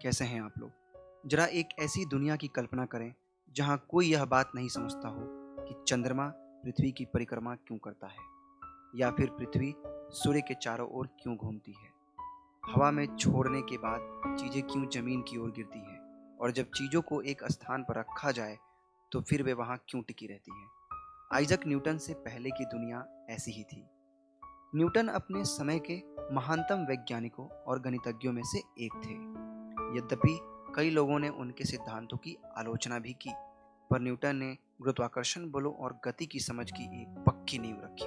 कैसे हैं आप लोग? जरा एक ऐसी दुनिया की कल्पना करें जहां कोई यह बात नहीं समझता हो कि चंद्रमा पृथ्वी की परिक्रमा क्यों करता है या फिर पृथ्वी सूर्य के चारों ओर क्यों घूमती है। हवा में छोड़ने के बाद चीजें क्यों जमीन की ओर गिरती हैं और जब चीजों को एक स्थान पर रखा जाए तो फिर वे वहां क्यों टिकी रहती हैं। आइजक न्यूटन से पहले की दुनिया ऐसी ही थी। न्यूटन अपने समय के महानतम वैज्ञानिकों और गणितज्ञों में से एक थे। यद्यपि कई लोगों ने उनके सिद्धांतों की आलोचना भी की, पर न्यूटन ने गुरुत्वाकर्षण बलों और गति की समझ की एक पक्की नींव रखी।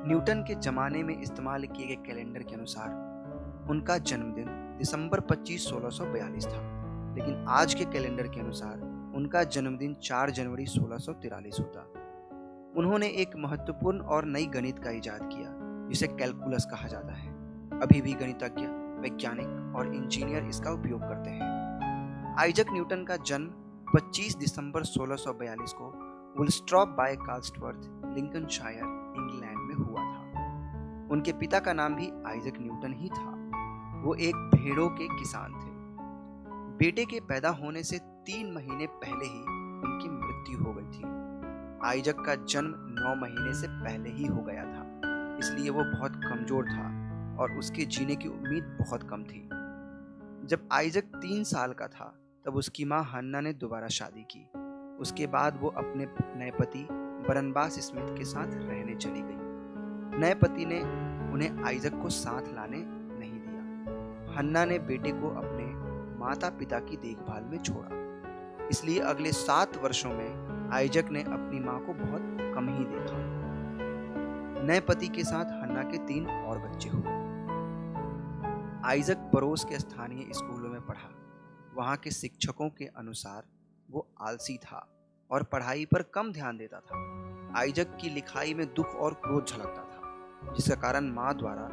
न्यूटन के जमाने में इस्तेमाल किए गए कैलेंडर के अनुसार उनका जन्मदिन दिसंबर 25 1642 था, लेकिन आज के कैलेंडर के अनुसार उनका जन्मदिन 4 जनवरी 1643 होता। उन्होंने एक महत्वपूर्ण और नई गणित का इजाद किया जिसे कैलकुलस कहा जाता है। अभी भी गणितज्ञ, वैज्ञानिक और इंजीनियर इसका उपयोग करते हैं। आइजक न्यूटन का जन्म 25 दिसंबर 1642 को वुलस्ट्रॉप बाय कार्लसवर्थ, लिंकनशायर, इंग्लैंड में हुआ था। उनके पिता का नाम भी आइजक न्यूटन ही था। वो एक भेड़ों के किसान थे। बेटे के पैदा होने से 3 महीने पहले ही उनकी मृत्यु हो गई थी। आइजक का जन्म 9 महीने से पहले ही हो गया था, इसलिए वो बहुत कमजोर था और उसके जीने की उम्मीद बहुत कम थी। जब आइजक 3 साल का था तब उसकी माँ हन्ना ने दोबारा शादी की। उसके बाद वो अपने नए पति बरनबास स्मिथ के साथ रहने चली गई। नए पति ने उन्हें आइजक को साथ लाने नहीं दिया। हन्ना ने बेटे को अपने माता पिता की देखभाल में छोड़ा, इसलिए अगले 7 वर्षों में आइजक ने अपनी माँ को बहुत कम ही देखा। नए पति के साथ हन्ना के 3 और बच्चे हुए। आइजक पड़ोस के स्थानीय स्कूलों में पढ़ा। वहाँ के शिक्षकों के अनुसार वो आलसी था और पढ़ाई पर कम ध्यान देता था। आइजक की लिखाई में दुख और क्रोध झलकता था, जिसके कारण माँ द्वारा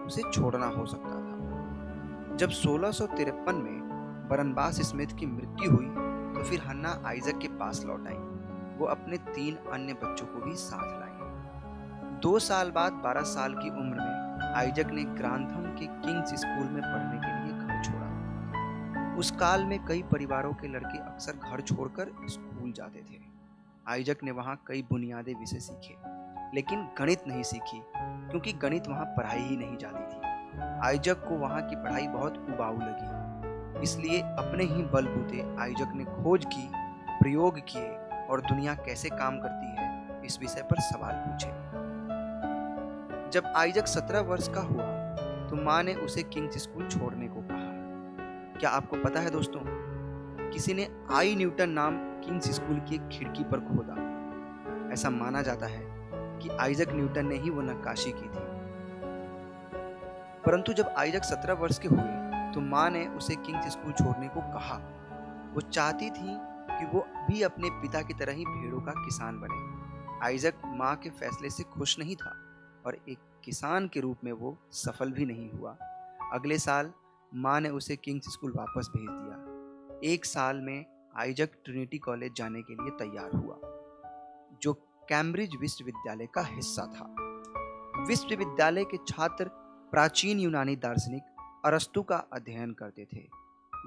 उसे छोड़ना हो सकता था। जब 1653 में बरनबास स्मिथ की मृत्यु हुई तो फिर हन्ना आइजक के पास लौट आई। वो अपने 3 अन्य बच्चों को भी साथ लाई। 2 साल बाद 12 साल की उम्र में आइजक ने ग्रांथम के किंग्स स्कूल में पढ़ने के लिए घर छोड़ा। उस काल में कई परिवारों के लड़के अक्सर घर छोड़कर स्कूल जाते थे। आइजक ने वहाँ कई बुनियादी विषय सीखे, लेकिन गणित नहीं सीखी, क्योंकि गणित वहाँ पढ़ाई ही नहीं जाती थी। आइजक को वहाँ की पढ़ाई बहुत उबाऊ लगी, इसलिए अपने ही बलबूते आइजक ने खोज की, प्रयोग किए और दुनिया कैसे काम करती है इस विषय पर सवाल पूछे। जब आइजक 17 वर्ष का हुआ तो माँ ने उसे किंग्स स्कूल छोड़ने को कहा। क्या आपको पता है दोस्तों, किसी ने आई न्यूटन नाम किंग्स स्कूल की एक खिड़की पर खोदा। ऐसा माना जाता है कि आइजक न्यूटन ने ही वो नक्काशी की थी। परंतु जब आइजक 17 वर्ष के हुए तो माँ ने उसे किंग्स स्कूल छोड़ने को कहा। वो चाहती थी कि वो भी अपने पिता की तरह ही भेड़ों का किसान बने। आइजक माँ के फैसले से खुश नहीं था और एक किसान के रूप में वो सफल भी नहीं हुआ। अगले साल माँ ने उसे किंग्स स्कूल वापस भेज दिया। 1 साल में आइजक ट्रिनिटी कॉलेज जाने के लिए तैयार हुआ, जो कैम्ब्रिज विश्वविद्यालय का हिस्सा था। विश्वविद्यालय के छात्र प्राचीन यूनानी दार्शनिक अरस्तु का अध्ययन करते थे,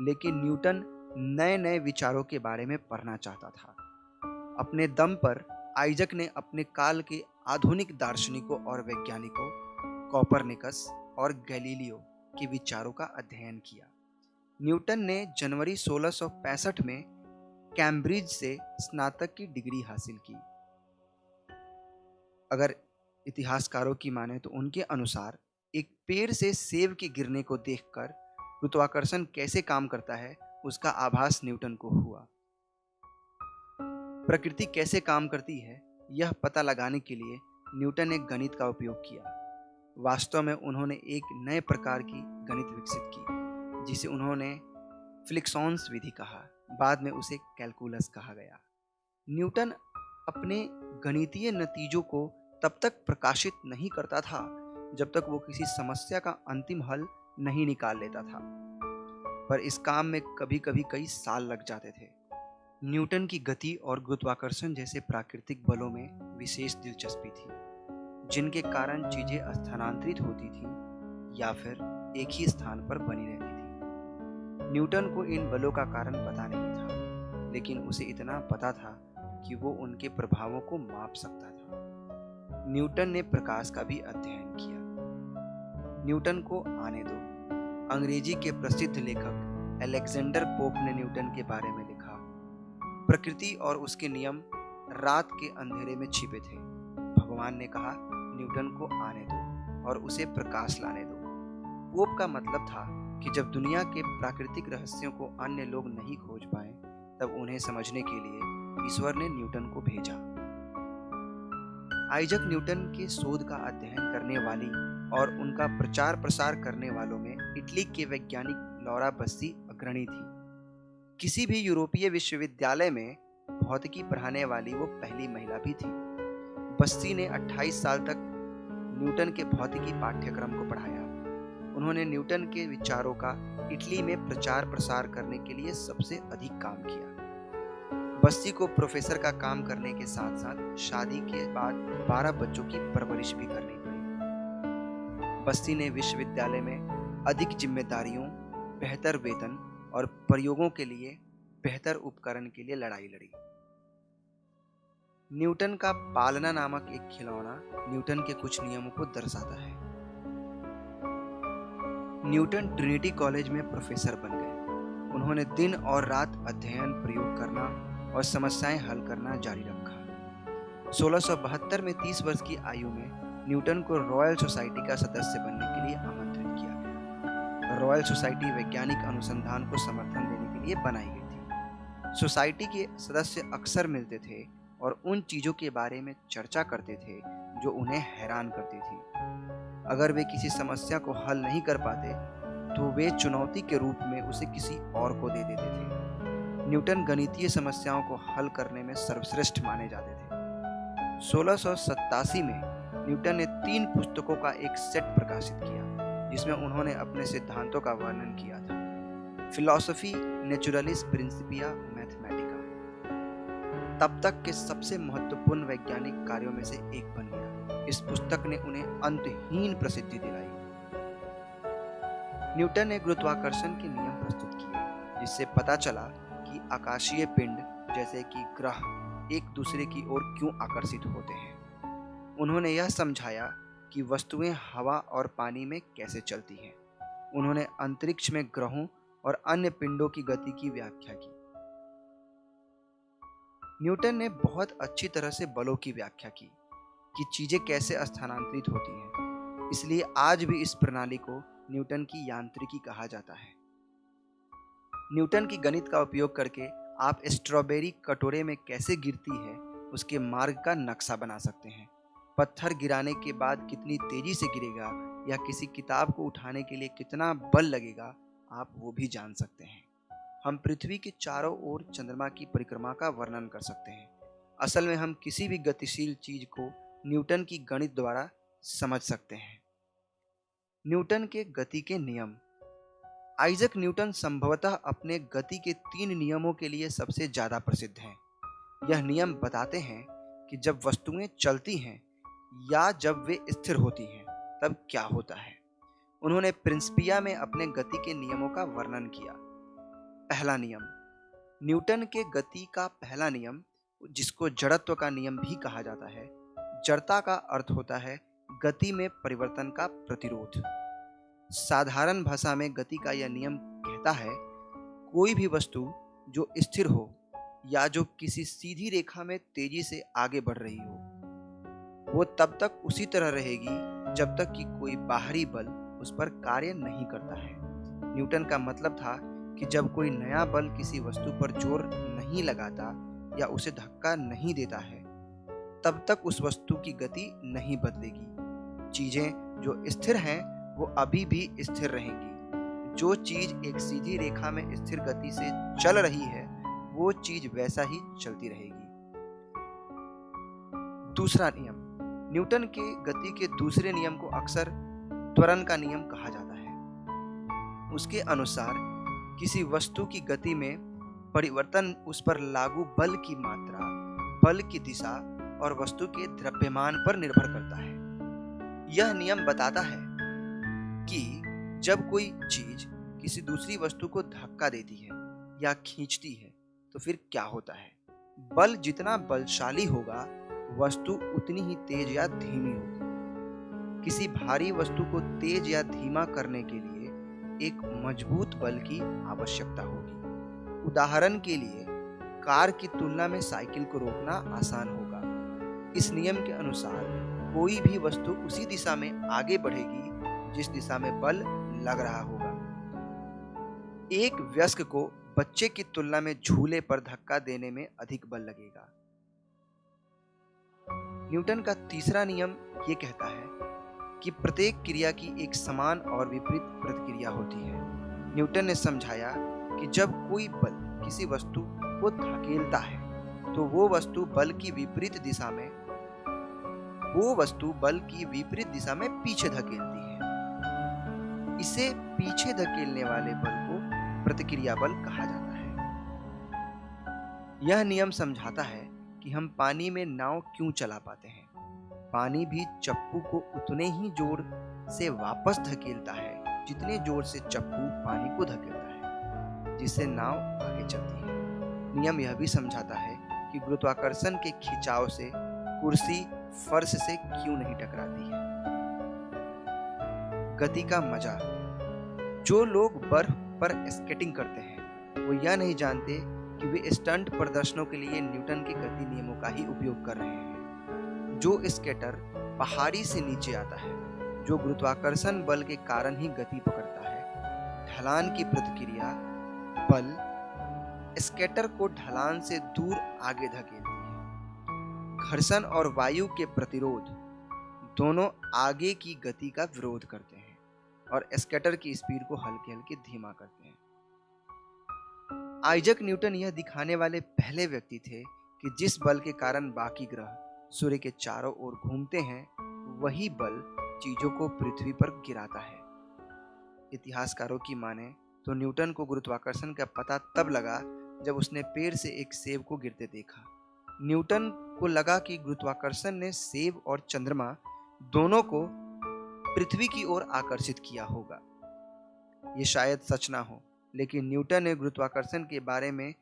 लेकिन न्यूटन नए नए विचारों के बारे में पढ़ना चाहता था। अपने दम पर आइजक ने अपने काल के आधुनिक दार्शनिकों और वैज्ञानिकों कोपरनिकस और गैलीलियो के विचारों का अध्ययन किया। न्यूटन ने जनवरी 1665 में कैम्ब्रिज से स्नातक की डिग्री हासिल की। अगर इतिहासकारों की माने तो उनके अनुसार एक पेड़ से सेब के गिरने को देखकर गुरुत्वाकर्षण कैसे काम करता है उसका आभास न्यूटन को हुआ। प्रकृति कैसे काम करती है यह पता लगाने के लिए न्यूटन ने गणित का उपयोग किया। वास्तव में उन्होंने एक नए प्रकार की गणित विकसित की, जिसे उन्होंने फ्लिक्सॉन्स विधि कहा। बाद में उसे कैलकुलस कहा गया। न्यूटन अपने गणितीय नतीजों को तब तक प्रकाशित नहीं करता था जब तक वो किसी समस्या का अंतिम हल नहीं निकाल लेता था, पर इस काम में कभी कभी कई साल लग जाते थे। न्यूटन की गति और गुरुत्वाकर्षण जैसे प्राकृतिक बलों में विशेष दिलचस्पी थी, जिनके कारण चीजें स्थानांतरित होती थीं या फिर एक ही स्थान पर बनी रहती थीं। न्यूटन को इन बलों का कारण पता नहीं था, लेकिन उसे इतना पता था कि वो उनके प्रभावों को माप सकता था। न्यूटन ने प्रकाश का भी अध्ययन किया। न्यूटन को आने दो। अंग्रेजी के प्रसिद्ध लेखक अलेक्जेंडर पोप ने न्यूटन के बारे में लिखा, प्रकृति और उसके नियम रात के अंधेरे में छिपे थे। भगवान ने कहा, न्यूटन को आने दो और उसे प्रकाश लाने दो। पोप का मतलब था कि जब दुनिया के प्राकृतिक रहस्यों को अन्य लोग नहीं खोज पाए, तब उन्हें समझने के लिए ईश्वर ने न्यूटन को भेजा। आइजक न्यूटन के शोध का अध्ययन करने वाली और उनका प्रचार प्रसार करने वालों में इटली के वैज्ञानिक लौरा बस्सी अग्रणी थी। किसी भी यूरोपीय विश्वविद्यालय में भौतिकी पढ़ाने वाली वो पहली महिला भी थी। बस्सी ने 28 साल तक न्यूटन के भौतिकी पाठ्यक्रम को पढ़ाया। उन्होंने न्यूटन के विचारों का इटली में प्रचार प्रसार करने के लिए सबसे अधिक काम किया। बस्सी को प्रोफेसर का काम करने के साथ साथ शादी के बाद 12 बच्चों की परवरिश भी करनी पड़ी। बस्सी ने विश्वविद्यालय में अधिक जिम्मेदारियों, बेहतर वेतन और प्रयोगों के लिए बेहतर उपकरण के लिए लड़ाई लड़ी। न्यूटन का पालना नामक एक खिलौना न्यूटन के कुछ नियमों को दर्शाता है। न्यूटन ट्रिनिटी कॉलेज में प्रोफेसर बन गए। उन्होंने दिन और रात अध्ययन, प्रयोग करना और समस्याएं हल करना जारी रखा। 1672 में 30 वर्ष की आयु में न्यूटन को रॉयल सोसाइटी का सदस्य बनने के लिए आमंत्रित किया गया। रॉयल सोसाइटी वैज्ञानिक अनुसंधान को समर्थन देने के लिए बनाई गई थी। सोसाइटी के सदस्य अक्सर मिलते थे और उन चीजों के बारे में चर्चा करते थे जो उन्हें हैरान करती थी। अगर वे किसी समस्या को हल नहीं कर पाते तो वे चुनौती के रूप में उसे किसी और को दे देते थे। न्यूटन गणितीय समस्याओं को हल करने में सर्वश्रेष्ठ माने जाते थे। 1687 में न्यूटन ने 3 पुस्तकों का एक सेट प्रकाशित किया, जिसमें उन्होंने अपने सिद्धांतों का वर्णन किया था। फिलॉसफी नेचुरलिस प्रिंसिपिया मैथमेटिका तब तक के सबसे महत्वपूर्ण वैज्ञानिक कार्यों में से एक बन गया। इस पुस्तक ने उन्हें अंतहीन प्रसिद्धि दिलाई। न्यूटन ने गुरुत्वाकर्षण के नियम प्रस्तुत किए, जिससे पता चला कि आकाशीय पिंड जैसे कि ग्रह एक दूसरे की ओर क्यों आकर्षित होते हैं। उन्होंने यह समझाया कि वस्तुएं हवा और पानी में कैसे चलती हैं। उन्होंने अंतरिक्ष में ग्रहों और अन्य पिंडों की गति की व्याख्या की। न्यूटन ने बहुत अच्छी तरह से बलों की व्याख्या की कि चीजें कैसे स्थानांतरित होती हैं। इसलिए आज भी इस प्रणाली को न्यूटन की यांत्रिकी कहा जाता है। न्यूटन की गणित का उपयोग करके आप स्ट्रॉबेरी कटोरे में कैसे गिरती है उसके मार्ग का नक्शा बना सकते हैं। पत्थर गिराने के बाद कितनी तेजी से गिरेगा या किसी किताब को उठाने के लिए कितना बल लगेगा, आप वो भी जान सकते हैं। हम पृथ्वी के चारों ओर चंद्रमा की परिक्रमा का वर्णन कर सकते हैं। असल में हम किसी भी गतिशील चीज को न्यूटन की गणित द्वारा समझ सकते हैं। न्यूटन के गति के नियम। आइजक न्यूटन संभवतः अपने गति के 3 नियमों के लिए सबसे ज्यादा प्रसिद्ध हैं। यह नियम बताते हैं कि जब वस्तुएं चलती हैं या जब वे स्थिर होती हैं तब क्या होता है। उन्होंने प्रिंसिपिया में अपने गति के नियमों का वर्णन किया। पहला नियम। न्यूटन के गति का पहला नियम, जिसको जड़त्व का नियम भी कहा जाता है, जड़ता का अर्थ होता है गति में परिवर्तन का प्रतिरोध। साधारण भाषा में गति का यह नियम कहता है कोई भी वस्तु जो स्थिर हो या जो किसी सीधी रेखा में तेजी से आगे बढ़ रही हो, वो तब तक उसी तरह रहेगी जब तक कि कोई बाहरी बल उस पर कार्य नहीं करता है। न्यूटन का मतलब था कि जब कोई नया बल किसी वस्तु पर जोर नहीं लगाता या उसे धक्का नहीं देता है, तब तक उस वस्तु की गति नहीं बदलेगी। चीजें जो स्थिर हैं वो अभी भी स्थिर रहेंगी। जो चीज एक सीधी रेखा में स्थिर गति से चल रही है वो चीज वैसा ही चलती रहेगी। दूसरा नियम। न्यूटन के गति के दूसरे नियम को अक्सर त्वरण का नियम कहा जाता है। उसके अनुसार किसी वस्तु की गति में परिवर्तन उस पर लागू बल की मात्रा, बल की दिशा और वस्तु के द्रव्यमान पर निर्भर करता है। यह नियम बताता है कि जब कोई चीज किसी दूसरी वस्तु को धक्का देती है या खींचती है तो फिर क्या होता है? बल जितना बलशाली होगा, वस्तु उतनी ही तेज या धीमी होगी। किसी भारी वस्तु को तेज या धीमा करने के लिए एक मजबूत बल की आवश्यकता होगी। उदाहरण के लिए, कार की तुलना में साइकिल को रोकना आसान होगा। इस नियम के अनुसार कोई भी वस्तु उसी दिशा में आगे बढ़ेगी जिस दिशा में बल लग रहा होगा। एक वयस्क को बच्चे की तुलना में झूले पर धक्का देने में अधिक बल लगेगा। न्यूटन का तीसरा नियम ये कहता है कि प्रत्येक क्रिया की एक समान और विपरीत प्रतिक्रिया होती है। न्यूटन ने समझाया कि जब कोई बल किसी वस्तु को धकेलता है तो वो वस्तु बल की विपरीत दिशा में पीछे धकेलती है। इसे पीछे धकेलने वाले बल को प्रतिक्रिया बल कहा जाता है। यह नियम समझाता है कि हम पानी में नाव क्यों चला पाते हैं। पानी भी चप्पू को उतने ही जोर से वापस धकेलता है जितने जोर से चप्पू पानी को धकेलता है, जिससे नाव आगे चलती है। नियम यह भी समझाता है कि गुरुत्वाकर्षण के खिंचाव से कुर्सी फर्श से क्यों नहीं टकराती है। गति का मजा। जो लोग बर्फ पर स्केटिंग करते हैं वो यह नहीं जानते कि वे स्टंट प्रदर्शनों के लिए न्यूटन के गति नियमों का ही उपयोग कर रहे हैं। जो स्केटर पहाड़ी से नीचे आता है, जो गुरुत्वाकर्षण बल के कारण ही गति पकड़ता है, ढलान की प्रतिक्रिया बल स्केटर को ढलान से दूर आगे धकेलती है। घर्षण और वायु के प्रतिरोध दोनों आगे की गति का विरोध करते हैं और स्केटर की स्पीड को हल्के हल्के धीमा करते हैं। आइजक न्यूटन यह दिखाने वाले पहले व्यक्ति थे कि जिस बल के कारण बाकी ग्रह सूर्य के चारों ओर घूमते हैं, वही बल चीजों को पृथ्वी पर गिराता है। इतिहासकारों की माने तो न्यूटन को गुरुत्वाकर्षण का पता तब लगा जब उसने पेड़ से एक सेब को गिरते देखा। न्यूटन को लगा कि गुरुत्वाकर्षण ने सेब और चंद्रमा दोनों को पृथ्वी की ओर आकर्षित किया होगा। ये शायद सच ना हो, लेकिन न्यूटन ने गुरुत्वाकर्षण के बारे में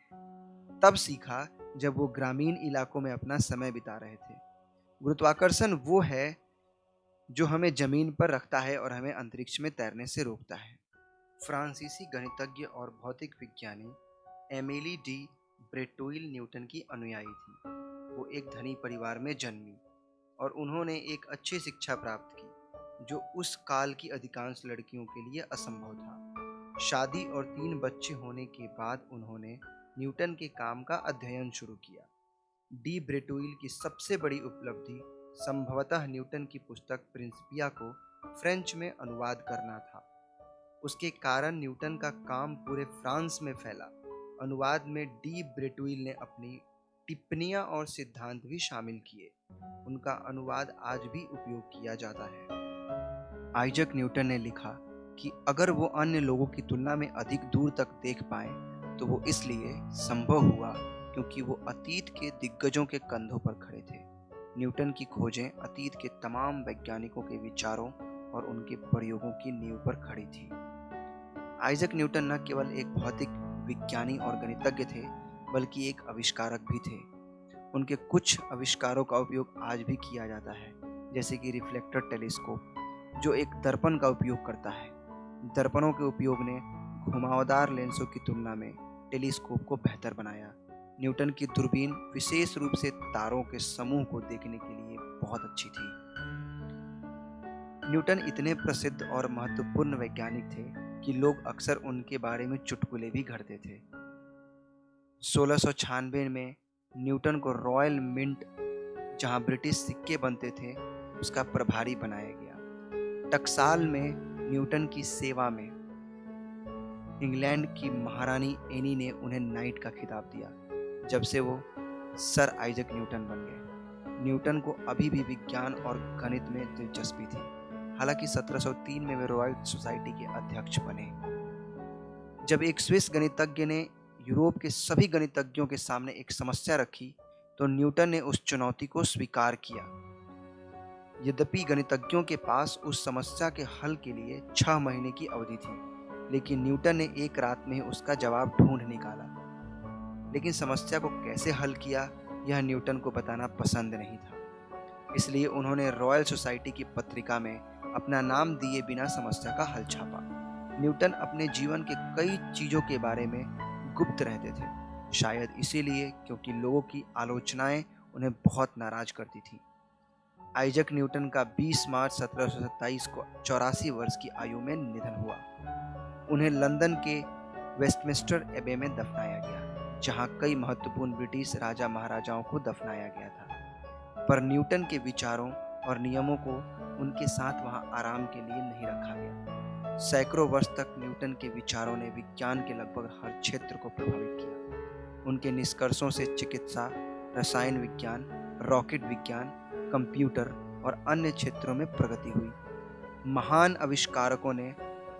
तब सीखा जब वो ग्रामीण इलाकों में अपना समय बिता रहे थे। गुरुत्वाकर्षण वो है जो हमें जमीन पर रखता है और हमें अंतरिक्ष में तैरने से रोकता है। फ्रांसीसी गणितज्ञ और भौतिक विज्ञानी एमिली डी ब्रेटोइल न्यूटन की अनुयायी थी। वो एक धनी परिवार में जन्मी और उन्होंने एक अच्छी शिक्षा प्राप्त की, जो उस काल की अधिकांश लड़कियों के लिए असंभव था। शादी और 3 बच्चे होने के बाद उन्होंने न्यूटन के काम का अध्ययन शुरू किया। डी ब्रेटोइल की सबसे बड़ी उपलब्धि संभवतः न्यूटन की पुस्तक प्रिंसिपिया को फ्रेंच में अनुवाद करना था। उसके कारण न्यूटन का काम पूरे फ्रांस में फैला। अनुवाद में डी ब्रेटोइल ने अपनी टिप्पणियां और सिद्धांत भी शामिल किए। उनका अनुवाद आज भी उपयोग किया जाता है। आइजक न्यूटन ने लिखा कि अगर वो अन्य लोगों की तुलना में अधिक दूर तक देख पाए तो वो इसलिए संभव हुआ क्योंकि वो अतीत के दिग्गजों के कंधों पर खड़े थे। न्यूटन की खोजें अतीत के तमाम वैज्ञानिकों के विचारों और उनके प्रयोगों की नींव पर खड़ी थी। आइजक न्यूटन न केवल एक भौतिक विज्ञानी और गणितज्ञ थे, बल्कि एक आविष्कारक भी थे। उनके कुछ आविष्कारों का उपयोग आज भी किया जाता है, जैसे कि रिफ्लेक्टर टेलीस्कोप, जो एक दर्पण का उपयोग करता है। दर्पणों के उपयोग ने घुमावदार लेंसों की तुलना में टेलीस्कोप को बेहतर बनाया। न्यूटन की दूरबीन विशेष रूप से तारों के समूह को देखने के लिए बहुत अच्छी थी। न्यूटन इतने प्रसिद्ध और महत्वपूर्ण वैज्ञानिक थे कि लोग अक्सर उनके बारे में चुटकुले भी गढ़ते थे। 1696 में न्यूटन को रॉयल मिंट, जहां ब्रिटिश सिक्के बनते थे, उसका प्रभारी बनाया गया। टकसाल में न्यूटन की सेवा में इंग्लैंड की महारानी एनी ने उन्हें नाइट का खिताब दिया जब से वो सर आइजक न्यूटन बन गए। न्यूटन को अभी भी विज्ञान और गणित में दिलचस्पी थी। हालांकि 1703 में वे रॉयल सोसाइटी के अध्यक्ष बने। जब एक स्विस गणितज्ञ ने यूरोप के सभी गणितज्ञों के सामने एक समस्या रखी तो न्यूटन ने उस चुनौती को स्वीकार किया। यद्यपि गणितज्ञों के पास उस समस्या के हल के लिए 6 महीने की अवधि थी। लेकिन न्यूटन ने एक रात में उसका जवाब ढूंढ निकाला। लेकिन समस्या को कैसे हल किया यह न्यूटन को बताना पसंद नहीं था। इसलिए उन्होंने रॉयल सोसाइटी की पत्रिका में अपना नाम दिए बिना समस्या का हल छापा। न्यूटन अपने जीवन के कई चीजों के बारे में गुप्त रहते थे, शायद इसीलिए क्योंकि लोगों की आलोचनाएं उन्हें बहुत नाराज करती थी। आइजैक न्यूटन का 20 मार्च 1727 को 84 वर्ष की आयु में निधन हुआ। उन्हें लंदन के वेस्टमिंस्टर एबे में दफनाया गया, जहां कई महत्वपूर्ण ब्रिटिश राजा महाराजाओं को दफनाया गया था। पर न्यूटन के विचारों और नियमों को उनके साथ वहां आराम के लिए नहीं रखा गया। सैकड़ों वर्ष तक न्यूटन के विचारों ने विज्ञान के लगभग हर क्षेत्र को प्रभावित किया। उनके निष्कर्षों से चिकित्सा, रसायन विज्ञान, रॉकेट विज्ञान, कंप्यूटर और अन्य क्षेत्रों में प्रगति हुई। महान आविष्कारकों ने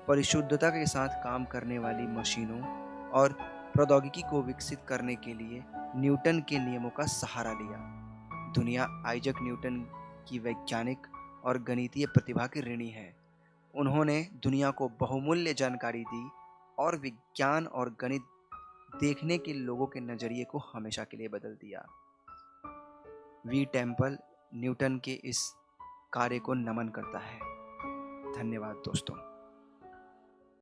परिशुद्धता के साथ काम करने वाली मशीनों और प्रौद्योगिकी को विकसित करने के लिए न्यूटन के नियमों का सहारा लिया। दुनिया आइजैक न्यूटन की वैज्ञानिक और गणितीय प्रतिभा की ऋणी है। उन्होंने दुनिया को बहुमूल्य जानकारी दी और विज्ञान और गणित देखने के लोगों के नजरिए को हमेशा के लिए बदल दिया। वी टेम्पल न्यूटन के इस कार्य को नमन करता है। धन्यवाद दोस्तों।